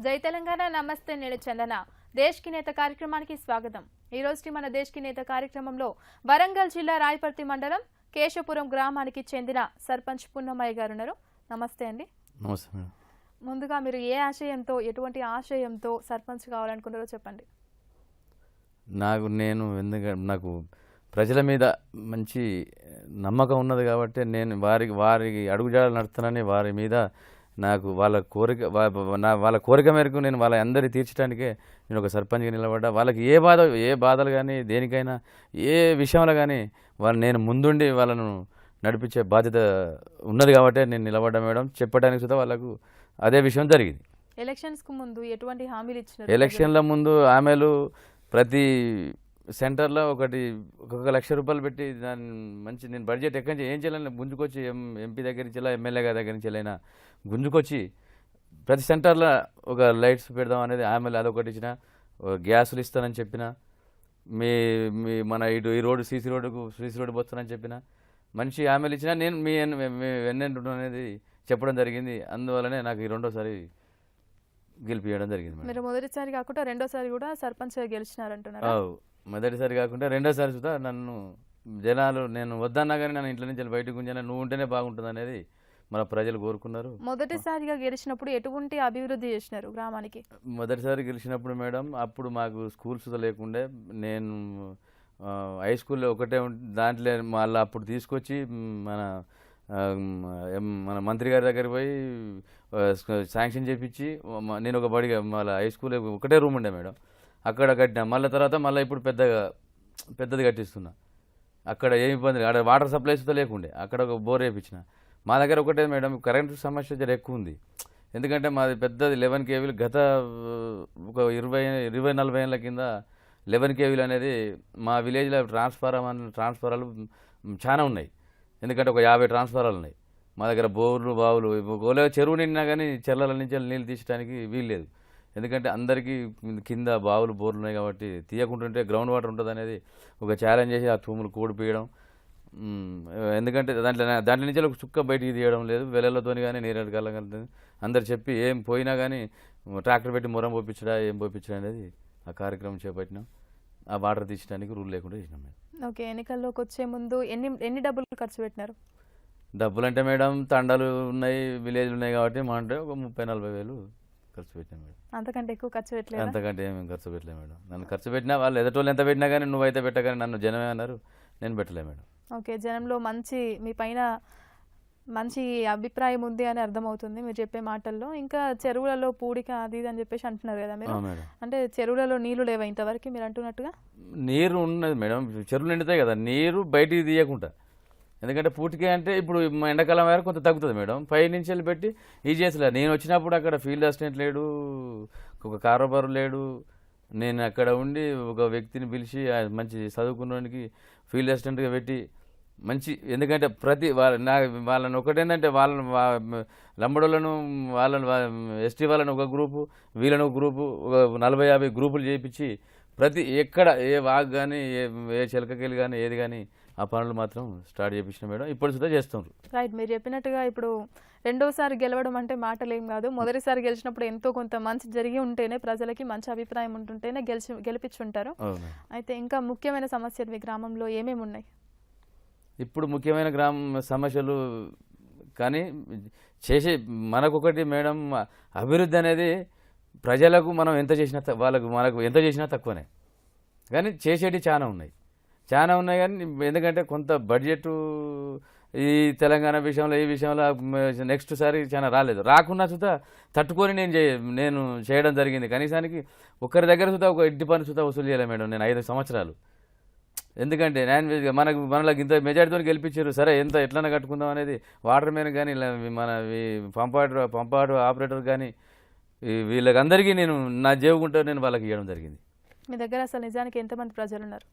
జై తెలంగాణ నమస్తే నేను చందన దేశ్ కి నేత కార్యక్రమానికి స్వాగతం। ఈ రోజు మన దేశ్ కి నేత కార్యక్రమంలో వరంగల్ జిల్లా రాయపర్తి మండలం కేశపురం గ్రామానికి చెందిన సర్పంచ్ పున్నమయ్య గారు ఉన్నారు। నమస్తే అండి। నమస్తే మేడం। ముందుగా మీరు ఏ ఆశయంతో ఎటువంటి ఆశయంతో సర్పంచ్ కావాలనుకున్నారో చెప్పండి। నాకు ప్రజల మీద మంచి నమ్మకం ఉన్నది కాబట్టి నేను వారికి అడుగుజాడలు నడుస్తానని వారి మీద నాకు వాళ్ళ కోరిక మేరకు నేను వాళ్ళ అందరి తీర్చడానికే నేను ఒక సర్పంచ్గా నిలబడ్డా। వాళ్ళకి ఏ బాధలు కానీ దేనికైనా ఏ విషయంలో కానీ నేను ముందుండి వాళ్ళను నడిపించే బాధ్యత ఉన్నది కాబట్టి నేను నిలబడ్డా మేడం। చెప్పడానికి సుధా వాళ్ళకు అదే విషయం జరిగింది। ఎలక్షన్స్ కు ముందు ఎటువంటి హామీలు ఇచ్చినారు? ఎలక్షన్ల ముందు ఆమెలు ప్రతి సెంటర్లో ఒక్కొక్క ₹1,00,000 పెట్టి దాన్ని నేను బడ్జెట్ ఎక్కడి నుంచి ఏం చేయాలని గుంజుకొచ్చి ఎంపీ దగ్గర నుంచి ఎమ్మెల్యే గారి దగ్గర నుంచి అయినా గుంజుకొచ్చి ప్రతి సెంటర్లో ఒక లైట్స్ పెడదాం అనేది ఆమెలు అదొకటి ఇచ్చిన, గ్యాసులు ఇస్తానని చెప్పిన, మన ఈ రోడ్డు సీసీ రోడ్డు పోస్తానని చెప్పిన మంచి ఆమెలు ఇచ్చిన నేను మీ వెన్నెంటు అనేది చెప్పడం జరిగింది। అందువల్లనే నాకు ఈ రెండోసారి గెలిపియడం జరిగింది। మీరు మొదటిసారి కాకుండా రెండోసారి కూడా సర్పంచ్గా గెలిచినారంటున్నారు? మొదటిసారి కాకుండా రెండోసారి సుధా నన్ను జనాలు నేను వద్దన్నా కానీ నన్ను ఇంట్లో నుంచి బయటకు గుంజాను, నువ్వు ఉంటేనే బాగుంటుంది అనేది మన ప్రజలు కోరుకున్నారు। మొదటిసారిగా గెలిచినప్పుడు ఎటువంటి అభివృద్ధి చేసినారు గ్రామానికి? మొదటిసారి గెలిచినప్పుడు మేడం అప్పుడు మాకు స్కూల్స్ లేకుండే, నేను హై స్కూల్లో ఒకటే దాంట్లో మళ్ళీ అప్పుడు తీసుకొచ్చి మన మంత్రి గారి దగ్గర పోయి శాంక్షన్ చేయించి నేను ఒక బడిగా మళ్ళీ హై స్కూల్ ఒకటే రూమ్ ఉండే మేడం, అక్కడ కట్టినా। మళ్ళీ తర్వాత మళ్ళీ ఇప్పుడు పెద్దది కట్టిస్తున్నా। అక్కడ ఏమి ఇబ్బంది అక్కడ వాటర్ సప్లై సుతా లేకుండే, అక్కడ ఒక బోర్ వేయించిన। మా దగ్గర ఒకటే మేడం కరెంటు సమస్య జర ఎక్కువ ఉంది, ఎందుకంటే మాది పెద్దది 11 kV, గత ఒక 20-40 ఏళ్ళ కింద 11 kV అనేది మా విలేజ్లో ట్రాన్స్ఫారాలు చాలా ఉన్నాయి, ఎందుకంటే ఒక 50 ట్రాన్స్ఫారాలు ఉన్నాయి మా దగ్గర। బోర్లు బావులు ఒకవేళ చెరువు నిండినా కానీ చెర్లల నుంచి నీళ్ళు తీసడానికి వీలు లేదు, ఎందుకంటే అందరికీ కింద బావులు బోర్లు ఉన్నాయి కాబట్టి తీయకుంటుంటే గ్రౌండ్ వాటర్ ఉంటుంది అనేది ఒక ఛాలెంజ్ చేసి ఆ తూములు కూడిపోయడం। ఎందుకంటే దాంట్లో నుంచి ఒక చుక్క బయటికి తీయడం లేదు, వెలలతో కానీ నీరు కలగలుగుతుంది అందరు చెప్పి ఏం పోయినా కానీ ట్రాక్టర్ పెట్టి మొరం పోపించడా ఏం పోపించడా అనేది ఆ కార్యక్రమం చేపట్టినాం। ఆ వాటర్ తీసడానికి రూల్ లేకుండా చేసినాం మేడం। ఓకే, ఎన్నికల్లోకి వచ్చే ముందు ఎన్ని డబ్బులు ఖర్చు పెట్టినారు? డబ్బులు అంటే మేడం తండాలు ఉన్నాయి, విలేజ్లు ఉన్నాయి కాబట్టి మా అంటే ఒక 30-40 వేలు ఖర్చు పెట్టాం మేడం। అంతకంటే ఎక్కువ ఖర్చు పెట్టలేదు? అంతకంటే ఏమేమి ఖర్చు పెట్టలేదు మేడం। నన్ను ఖర్చు పెట్టినా వాళ్ళు ఎదటోళ్ళు ఎంత పెట్టినా కానీ నువ్వైతే పెట్టగానే నన్ను జనమే అన్నారు, నేను పెట్టలే మేడం। ఓకే, జనంలో మీ పైన మంచి అభిప్రాయం ఉంది అని అర్థమవుతుంది మీరు చెప్పే మాటల్లో। ఇంకా చెరువులలో పూడిక అది ఇది అని చెప్పేసి అంటున్నారు కదా మీరు, అంటే చెరువులలో నీళ్లు లేవా ఇంతవరకు మీరు అంటున్నట్టుగా? నీరు ఉన్నది మేడం, చెరువులు నిండుతాయి కదా, నీరు బయటికి తీయకుండా, ఎందుకంటే పూటికే అంటే ఇప్పుడు ఎండాకాలం వరకు కొంత తగ్గుతుంది మేడం, పై నుంచి వెళ్ళి పెట్టి ఈ చేసలేదు। నేను వచ్చినప్పుడు అక్కడ ఫీల్డ్ అసిస్టెంట్ లేడు, ఒక కారోబారు లేడు, నేను అక్కడ ఉండి ఒక వ్యక్తిని పిలిచి మంచి చదువుకున్నవానికి ఫీల్డ్ అసిస్టెంట్గా పెట్టి మంచి, ఎందుకంటే వాళ్ళని ఒకటేంటంటే లంబడోళ్ళను ఎస్టీ వాళ్ళని ఒక గ్రూపు, వీళ్ళని ఒక గ్రూపు, ఒక 40-50 గ్రూపులు చేయించి ఎక్కడ ఏ వాగ్ కానీ ఏ చిలకకెళ్ళి కానీ ఏది కానీ ఆ పనులు మాత్రం స్టార్ట్ చేయించిన మేడం, ఇప్పుడు సుధా చేస్తున్నారు। రైట్, మీరు చెప్పినట్టుగా ఇప్పుడు రెండోసారి గెలవడం అంటే మాటలేం కాదు, మొదటిసారి గెలిచినప్పుడు ఎంతో కొంత మంచి జరిగి ఉంటేనే, ప్రజలకి మంచి అభిప్రాయం ఉంటుంటేనే గెలిపించుంటారు। అయితే ఇంకా ముఖ్యమైన సమస్యలు మీ గ్రామంలో ఏమేమి ఉన్నాయి? ఇప్పుడు ముఖ్యమైన సమస్యలు కానీ మనకొకటి మేడం, అభివృద్ధి అనేది ప్రజలకు మనం ఎంత చేసినా మనకు ఎంత చేసినా తక్కువనే, కానీ చేసేటి చాలా ఉన్నాయి కానీ ఎందుకంటే కొంత బడ్జెట్ ఈ తెలంగాణ విషయంలో ఈ విషయంలో నెక్స్ట్ సారి చాలా రాలేదు, రాకున్నా సుతా తట్టుకొని నేను చేయడం జరిగింది। కనీసానికి ఒకరి దగ్గర సుతా ఒక ఇంటి పని సుతా వసూలు చేయలేదు మేడం నేను 5 సంవత్సరాలు, ఎందుకంటే మనకి ఇంత మెజారిటీతో గెలిపించారు, సరే ఎట్లన్నా కట్టుకుందాం అనేది వాటర్ మ్యాన్ కానీ మన పంపాడు ఆపరేటర్ కానీ వీళ్ళకందరికీ నేను నా జేబుకుంటూ నేను వాళ్ళకి ఇవ్వడం జరిగింది। మీ దగ్గర అసలు నిజానికి ఎంతమంది ప్రజలు ఉన్నారు?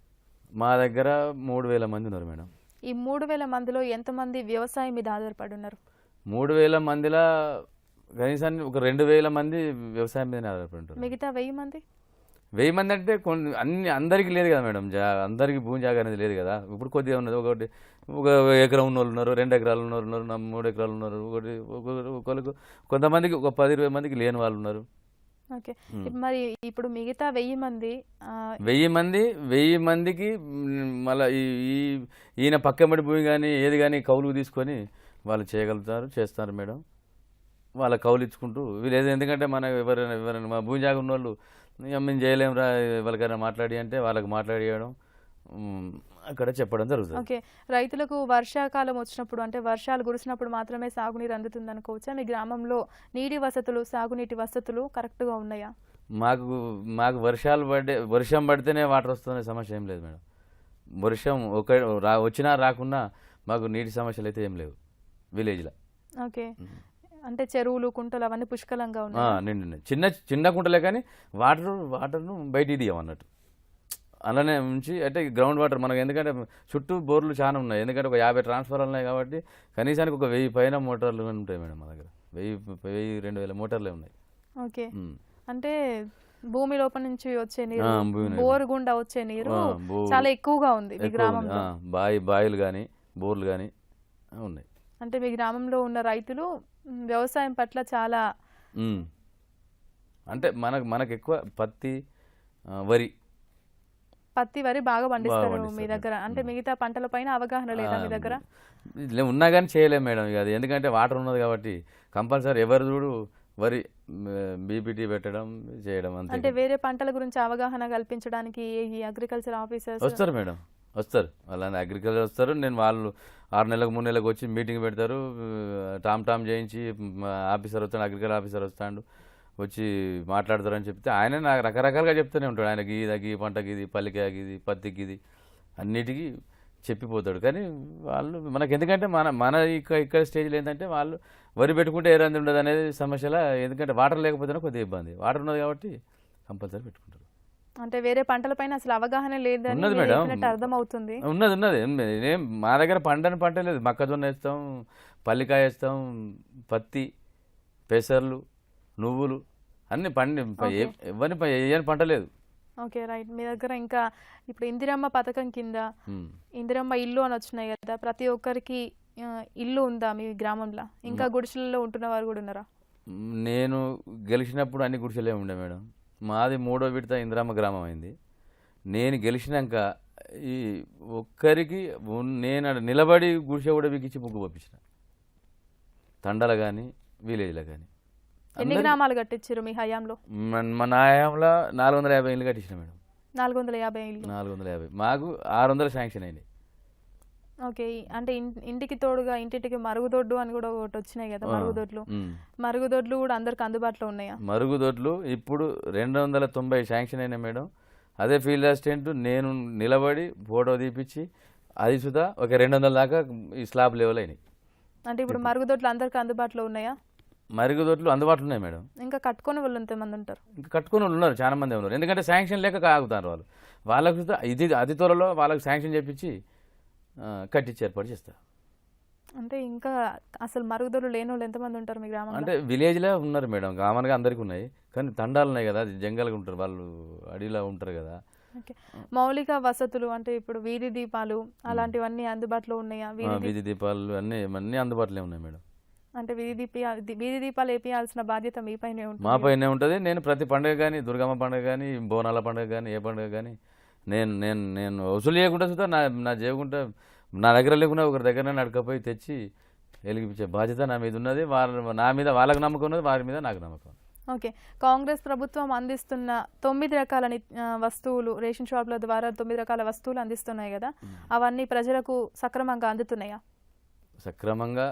మా దగ్గర 3000 మంది ఉన్నారు మేడం। ఈ 3000 మందిలో ఎంతమంది వ్యవసాయం మీద ఆధారపడి ఉన్నారు? 3000 మందిలో కనీసాన్ని ఒక 2000 మంది వ్యవసాయం మీద ఆధారపడి ఉంటారు। మిగతా 1000 మంది? 1000 మంది అంటే అందరికీ లేదు కదా మేడం, అందరికీ భూమి జాగా అనేది లేదు కదా, ఇప్పుడు కొద్దిగా ఉన్నది, ఒక ఎకరం ఉన్న వాళ్ళు ఉన్నారు, 2 ఎకరాలు ఉన్నారు, 3 ఎకరాలు ఉన్నారు, ఒకరికి కొంతమందికి ఒక 10-20 మందికి లేని వాళ్ళు ఉన్నారు, ఓకే. మరి ఇప్పుడు మిగతా 1000 మంది 1000 మందికి మళ్ళీ ఈయన పక్కమడి భూమి కానీ ఏది కానీ కౌలుకు తీసుకొని వాళ్ళు చేయగలుగుతారు, చేస్తారు మేడం. వాళ్ళ కౌలు ఇచ్చుకుంటూ వీళ్ళు ఎందుకంటే మన ఎవరైనా మా భూమి జాగా ఉన్నోళ్ళు మేము చేయలేమురా వాళ్ళకైనా మాట్లాడి అంటే వాళ్ళకి మాట్లాడియడం అక్కడ చెప్పడం జరుగుతుంది. ఓకే. రైతులకు వర్షాకాలం వచ్చినప్పుడు అంటే వర్షాలు కురిసినప్పుడు మాత్రమే సాగునీరు అందుతుంది అనుకోవచ్చా? మీ గ్రామంలో నీటి వసతులు, సాగునీటి వసతులు కరెక్ట్గా ఉన్నాయా? మాకు వర్షం పడితేనే వాటర్ వస్తున్న సమస్య ఏం లేదు మేడం. వర్షం వచ్చినా రాకున్నా మాకు నీటి సమస్యలు అయితే ఏం లేవు విలేజ్లో. ఓకే. అంటే చెరువులు, కుంటలు అవన్నీ పుష్కలంగా ఉన్నాయి. నిండి చిన్న చిన్న కుంటలే కానీ వాటర్ను బయటికి తీయం అన్నట్టు అలానే ఉంచి అంటే గ్రౌండ్ వాటర్ మనకు ఎందుకంటే చుట్టూ బోర్లు చాలా ఉన్నాయి. ఎందుకంటే ఒక 50 ట్రాన్స్ఫార్మర్లు ఉన్నాయి కాబట్టి కనీసానికి ఒక 1000 పైన మోటార్లు ఉంటాయి మేడం మా దగ్గర. 1000-2000 మోటార్లే ఉన్నాయి. ఓకే. అంటే భూమి లోపల నుంచి వచ్చే నీరు, బోర్ గుండా వచ్చే నీరు చాలా ఎక్కువగా ఉంది మీ గ్రామంలో. బాయిలు కానీ బోర్లు కానీ ఉన్నాయి. అంటే మీ గ్రామంలో ఉన్న రైతులు వ్యవసాయం పట్ల చాలా అంటే మనకు ఎక్కువ పత్తి, వరి బాగా పండిస్తారు మీ దగ్గర. అంటే మిగతా పంటల పైన అవగాహన లేదా మీ దగ్గర? ఉన్నా కానీ చేయలేము మేడం. ఇక అది ఎందుకంటే వాటర్ ఉన్నది కాబట్టి కంపల్సరీ ఎవరు చూడు వరి బీపీటీ పెట్టడం చేయడం అంతే. అంటే వేరే పంటల గురించి అవగాహన కల్పించడానికి ఈ అగ్రికల్చర్ ఆఫీసర్స్ వస్తారు మేడం, వస్తారు. వాళ్ళని అగ్రికల్చర్ వస్తారు. నేను వాళ్ళు 6 నెలలకు 3 నెలలకు వచ్చి మీటింగ్ పెడతారు. టామ్ చేయించి ఆఫీసర్ వస్తాడు, అగ్రికల్చర్ ఆఫీసర్ వస్తాడు, వచ్చి మాట్లాడతారని చెప్తే ఆయన నాకు రకరకాలుగా చెప్తూనే ఉంటాడు. ఆయనకి ఈ పంటకి ఇది, పల్లికాయకి ఇది, పత్తికి ఇది అన్నిటికీ చెప్పిపోతాడు. కానీ వాళ్ళు మనకు ఎందుకంటే మన ఇక్కడ స్టేజ్లో ఏంటంటే వాళ్ళు వరి పెట్టుకుంటే ఏ రంది ఉండదు అనేది సమస్యల. ఎందుకంటే వాటర్ లేకపోతేనే కొద్దిగా ఇబ్బంది, వాటర్ ఉన్నది కాబట్టి కంపల్సరీ పెట్టుకుంటారు. అంటే వేరే పంటలపైన అసలు అవగాహన లేదని అర్థమవుతుంది. ఉన్నది మా దగ్గర పంట లేదు. మొక్కజొన్న వేస్తాం, పల్లికాయ వేస్తాం, పత్తి, పెసర్లు, నువ్వులు అన్ని ఎవరిని ఏని పంట లేదు. Okay, right. మీ దగ్గర ఇంకా ఇప్పుడు ఇందిరమ్మ పథకం కింద ఇందిరమ్మ ఇల్లు అని వచ్చినాయి కదా, ప్రతి ఒక్కరికి ఇల్లు ఉందా మీ గ్రామంలో? ఇంకా గుడిసెలలో ఉంటున్న వారు కూడా ఉన్నారా? నేను గెలిచినప్పుడు అన్ని గుడిసెలే ఉండే మేడం. మాది 3వ విడత ఇందిరమ్మ గ్రామం అయింది. నేను గెలిచినాక ఈ ఒక్కరికి నేను నిలబడి గుడిసె కూడా బిగించి ముగ్గు పంపించిన, తండలు కానీ విలేజ్లో కానీ. ఎన్ని గ్రామాలు కట్టించారు మీ హయాంలో? మన హయాంలో 450 ఇల్లు కట్టించిన మేడం. 450 ఇల్లు? 450. మాకు 600 శాంక్షన్ అయినాయి. ఓకే. అంటే ఇంటికి తోడుగా ఇంటింటికి మరుగుదొడ్లు అని కూడా ఒకటి వచ్చినాయి కదా, మరుగుదొడ్లు కూడా అందరికి అందుబాటులో ఉన్నాయా? మరుగుదొడ్లు ఇప్పుడు 290 శాంక్షన్ అయినాయి మేడం. అదే ఫీల్డ్ అసిస్టెంట్ నేను నిలబడి ఫోటో తీపిచ్చి అది సుధా ఒక 200 దాకా ఈ స్లాబ్ లెవెల్ అయినాయి. అంటే ఇప్పుడు మరుగుదొడ్లు అందరికి అందుబాటులో ఉన్నాయా? మరుగుదొడ్లు అందుబాటులో ఉన్నాయి మేడం. ఇంకా కట్టుకునే వాళ్ళు ఎంతమంది ఉంటారు? ఇంకా కట్టుకునే వాళ్ళు ఉన్నారు, చాలా మంది ఉన్నారు. ఎందుకంటే శాంక్షన్ లేక ఆగుతారు వాళ్ళకు ఇది అతి త్వరలో వాళ్ళకి శాంక్షన్ చేపించి కట్టించి ఏర్పాటు చేస్తారు. అంటే ఇంకా అసలు మరుగుదొడ్లు లేని వాళ్ళు ఎంతమంది ఉంటారు మీ గ్రామంలో? అంటే విలేజ్లో ఉన్నారు మేడం, కామన్గా అందరికీ ఉన్నాయి. కానీ తండాలు ఉన్నాయి కదా, జంగల్గా ఉంటారు వాళ్ళు, అడవిలో ఉంటారు కదా. ఓకే. మౌలిక వసతులు అంటే ఇప్పుడు వీధి దీపాలు అలాంటివన్నీ అందుబాటులో ఉన్నాయా? వీధి దీపాలు అన్నీ అందుబాటులో ఉన్నాయి మేడం. అంటే వీధి దీపాలు వేపియాల్సిన బాధ్యత మీ పైనే ఉంటుంది. నేను ప్రతి పండుగ కానీ, దుర్గమ్మ పండుగ కానీ, బోనాల పండుగ కానీ, ఏ పండుగ కానీ నేను వసూలు చేయకుండా చూద్దా నా చేయకుండా నా దగ్గర లేకుండా ఒకరి దగ్గర నడకపోయి తెచ్చి వెలిగించే బాధ్యత నా మీద ఉన్నది. నా మీద వాళ్ళకి నమ్మకం ఉన్నది, వారి మీద నాకు నమ్మకం. ఓకే. కాంగ్రెస్ ప్రభుత్వం అందిస్తున్న 9 రకాల వస్తువులు రేషన్ షాప్ల ద్వారా 9 రకాల వస్తువులు అందిస్తున్నాయి కదా, అవన్నీ ప్రజలకు సక్రమంగా అందుతున్నాయా? సక్రమంగా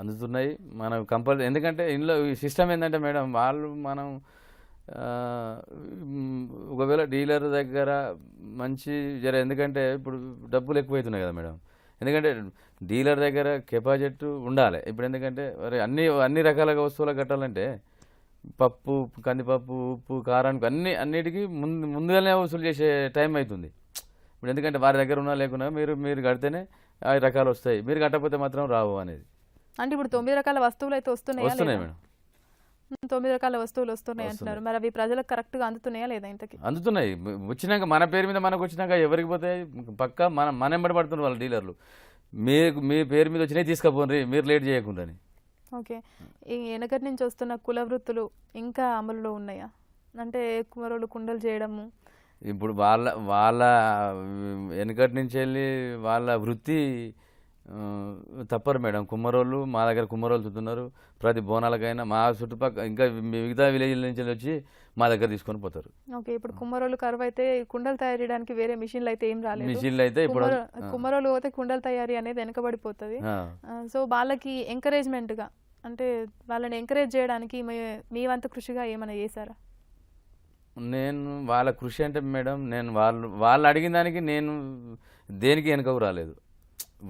అందుతున్నాయి. మనం కంపల్సరీ ఎందుకంటే ఇందులో ఈ సిస్టమ్ ఏంటంటే మేడం, మనం ఒకవేళ డీలర్ దగ్గర మంచి ఎందుకంటే ఇప్పుడు డబ్బులు ఎక్కువైతున్నాయి కదా మేడం. ఎందుకంటే డీలర్ దగ్గర కెపాసిటీ ఉండాలి. ఇప్పుడు ఎందుకంటే అన్ని రకాల వస్తువులు కట్టాలంటే పప్పు, కందిపప్పు, ఉప్పు, కారానికి అన్నిటికీ ముందుగానే వసూలు చేసే టైం అవుతుంది. ఇప్పుడు ఎందుకంటే వారి దగ్గర ఉన్నా లేకున్నా మీరు కడితేనే 5 రకాలు వస్తాయి, మీరు కట్టకపోతే మాత్రం రావు అనేది. అంటే ఇప్పుడు 9 రకాల వస్తువులు అయితే వస్తున్నాయి మేడం. 9 రకాల వస్తువులు వస్తున్నాయి అంటున్నారు. మరి అవి ప్రజలకు కరెక్ట్గా అందుతున్నాయా లేదా? ఇంతకీ అందుతున్నాయి. వచ్చినాక మన పేరు మీద మనకు వచ్చినాక ఎవరికి పోతే పక్కా మన ఎంబడి పడుతున్నారు వాళ్ళ డీలర్లు. మీ పేరు మీద వచ్చినాయి తీసుకపోండి, మీరు లేట్ చేయకుండా. ఓకే. ఈ వెనకటి నుంచి వస్తున్న కుల వృత్తులు ఇంకా అమలులో ఉన్నాయా? అంటే కుమ్మరోళ్ళు కుండలు చేయడము. ఇప్పుడు వాళ్ళ వాళ్ళ వెనకటి నుంచి వెళ్ళి వాళ్ళ వృత్తి తప్పరు మేడం. కుమ్మరోళ్ళు మా దగ్గర కుమ్మరోళ్ళు చూస్తున్నారు. ప్రతి బోనాలకైనా మా చుట్టుపక్కల ఇంకా మిగతా విలేజ్ల నుంచి వచ్చి మా దగ్గర తీసుకొని పోతారు. ఓకే. ఇప్పుడు కుమ్మరోళ్ళు కరువు అయితే కుండలు తయారు చేయడానికి వేరే మిషన్లు అయితే ఏం రాలేదు. మిషన్లు అయితే ఇప్పుడు కుమ్మరోళ్ళు పోతే కుండల తయారీ అనేది వెనకబడిపోతుంది. సో వాళ్ళకి ఎంకరేజ్మెంట్గా అంటే వాళ్ళని ఎంకరేజ్ చేయడానికి మీ వంతు కృషిగా ఏమైనా చేశారా? నేను వాళ్ళ కృషి అంటే మేడం, నేను వాళ్ళు అడిగిన దానికి నేను దేనికి వెనకకు రాలేదు.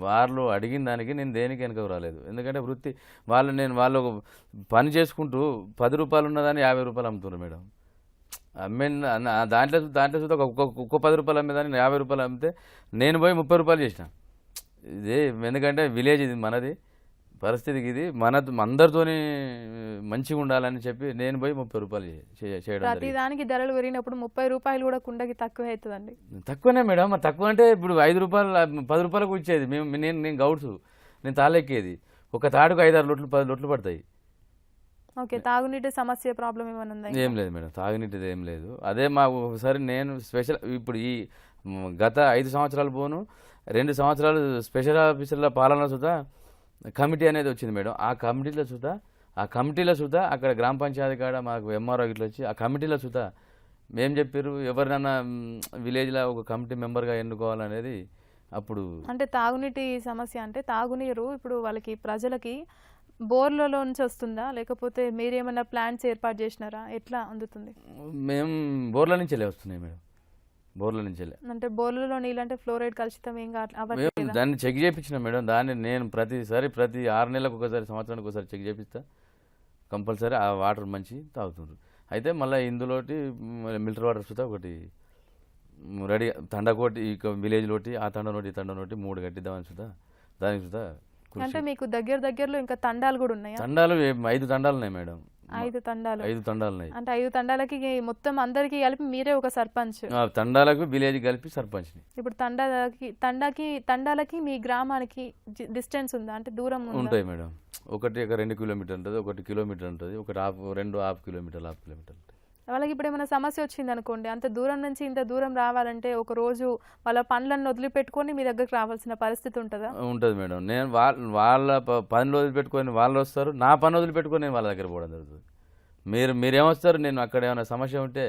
వాళ్ళు అడిగిన దానికి నేను దేనికి వెనకకు రాలేదు. ఎందుకంటే వృత్తి వాళ్ళు ఒక పని చేసుకుంటూ 10 రూపాయలు ఉన్నదాన్ని 50 రూపాయలు అమ్ముతున్నారు మేడం. దాంట్లో చూద్దా ఒక్క 10 రూపాయలు అమ్మేదాన్ని 50 రూపాయలు అమ్మితే నేను పోయి 30 రూపాయలు చేసిన. ఇదే ఎందుకంటే విలేజ్ ఇది మనది, పరిస్థితికి ఇది అందరితోని మంచిగా ఉండాలని చెప్పి నేను పోయి 30 రూపాయలు చేయడం. ప్రతి దానికి ధరలు పెరిగినప్పుడు 30 రూపాయలు కూడా కుండకి తక్కువ అవుతుందండి. తక్కువనే మేడం. మరి తక్కువ అంటే ఇప్పుడు 5 రూపాయలు 10 రూపాయలకు ఇచ్చేది నేను గౌడ్సు, నేను తాళెక్కేది. ఒక తాడుకు 5-6 లొట్లు 10 లొట్లు పడతాయి. ఓకే. తాగునీటి సమస్య ప్రాబ్లం ఏమైనా ఉందా? ఏం లేదు మేడం, తాగునీటిది ఏం లేదు. అదే మాకు ఒకసారి నేను స్పెషల్ ఇప్పుడు ఈ గత 5 సంవత్సరాలు పోను 2 సంవత్సరాలు స్పెషల్ ఆఫీసర్ల పాలన సుధా కమిటీ అనేది వచ్చింది మేడం. ఆ కమిటీలో సుధా అక్కడ గ్రామ పంచాయతీ కాడ మాకు ఎంఆర్ఓ ఇట్లా వచ్చి ఆ కమిటీలో సుధా మేము చెప్పారు ఎవరినైనా విలేజ్లో ఒక కమిటీ మెంబర్గా ఎన్నుకోవాలనేది. అప్పుడు అంటే తాగునీటి సమస్య అంటే తాగునీరు ఇప్పుడు వాళ్ళకి ప్రజలకి బోర్లలో నుంచి వస్తుందా, లేకపోతే మీరేమన్నా ప్లాంట్స్ ఏర్పాటు చేసినారా? ఎట్లా అందుతుంది? మేము బోర్ల నుంచి వస్తున్నాయి మేడం. బోర్ల నుంచి అంటే బోర్లలో నీళ్ళు అంటే ఫ్లోరైడ్ కలుషితం ఏం మేము దాన్ని చెక్ చేయించినాం మేడం. దాన్ని నేను ప్రతి 6 నెలలకు ఒకసారి సంవత్సరానికి ఒకసారి చెక్ చేపిస్తా. కంపల్సరీ ఆ వాటర్ మంచి తాగుతుండ్రు. అయితే మళ్ళీ ఇందులోటి మిల్టర్ వాటర్ సుతా ఒకటి రెడీ తండకోటి విలేజ్లోటి ఆ తండనోటి ఈ తండనోటి 3 కట్టిద్దామని సుతా దానికి సుతా. అంటే మీకు దగ్గరలో ఇంకా తండాలు కూడా ఉన్నాయా? తండాలు 5 తండాలు ఉన్నాయి మేడం. 5 తండాలు? 5 తండాలు ఉన్నాయి. అంటే 5 తండాలకి మొత్తం అందరికి కలిపి మీరే ఒక సర్పంచ్? తండాలకు విలేజ్ కలిపి సర్పంచ్. ఇప్పుడు తండాలకి మీ గ్రామానికి డిస్టెన్స్ ఉందా? అంటే దూరం ఉంటాయి మేడం. ఒకటి 2 కిలోమీటర్ ఉంటుంది, 1 కిలోమీటర్ ఉంటుంది, ఒకటి 2.5 కిలోమీటర్లు ఉంటుంది. వాళ్ళకి ఇప్పుడు ఏమైనా సమస్య వచ్చింది అనుకోండి, అంత దూరం నుంచి ఇంత దూరం రావాలంటే ఒక రోజు వాళ్ళ పనులను వదిలిపెట్టుకొని మీ దగ్గరకు రావాల్సిన పరిస్థితి ఉంటుందా? ఉంటుంది మేడం. నేను వాళ్ళ పనులు వదిలిపెట్టుకొని వాళ్ళు వస్తారు, నా పని వదిలిపెట్టుకొని నేను వాళ్ళ దగ్గర పోవడం జరుగుతుంది. మీరేమొస్తారు, నేను అక్కడ ఏమైనా సమస్య ఉంటే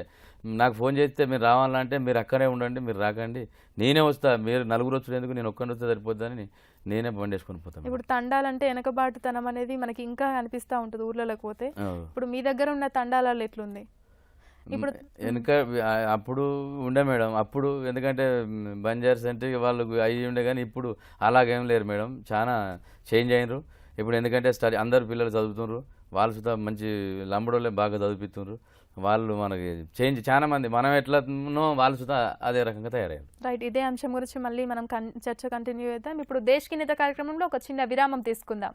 నాకు ఫోన్ చేస్తే మీరు రావాలంటే మీరు అక్కడే ఉండండి, మీరు రాకండి, నేనే వస్తా. మీరు 4 వచ్చేందుకు నేను ఒక్కడిని వస్తే సరిపోద్దని నేనే బండి వేసుకొని పోతాను. ఇప్పుడు తండాలంటే వెనకబాటుతనం అనేది మనకి ఇంకా అనిపిస్తూ ఉంటుంది ఊర్లలోకి పోతే. ఇప్పుడు మీ దగ్గర ఉన్న తండాలలో ఎట్లుంది? ఇప్పుడు వెనుక అప్పుడు ఉండే మేడం. అప్పుడు ఎందుకంటే బంజార్స్ అంటే వాళ్ళు అయ్యి ఉండే, కానీ ఇప్పుడు అలాగేం లేరు మేడం. చాలా చేంజ్ అయినరు ఇప్పుడు. ఎందుకంటే అందరు పిల్లలు చదువుతున్నారు, వాళ్ళు సుతా మంచి లంబడోళ్ళే బాగా చదివిస్తున్నారు. వాళ్ళు మనకి చేంజ్ చాలా మంది మనం ఎట్లానో వాళ్ళు సుతా అదే రకంగా తయారయ్యారు. రైట్. ఇదే అంశం గురించి మళ్ళీ మనం చర్చ కంటిన్యూ చేద్దాం. ఇప్పుడు దేశ్ కి నేత కార్యక్రమంలో ఒక చిన్న విరామం తీసుకుందాం.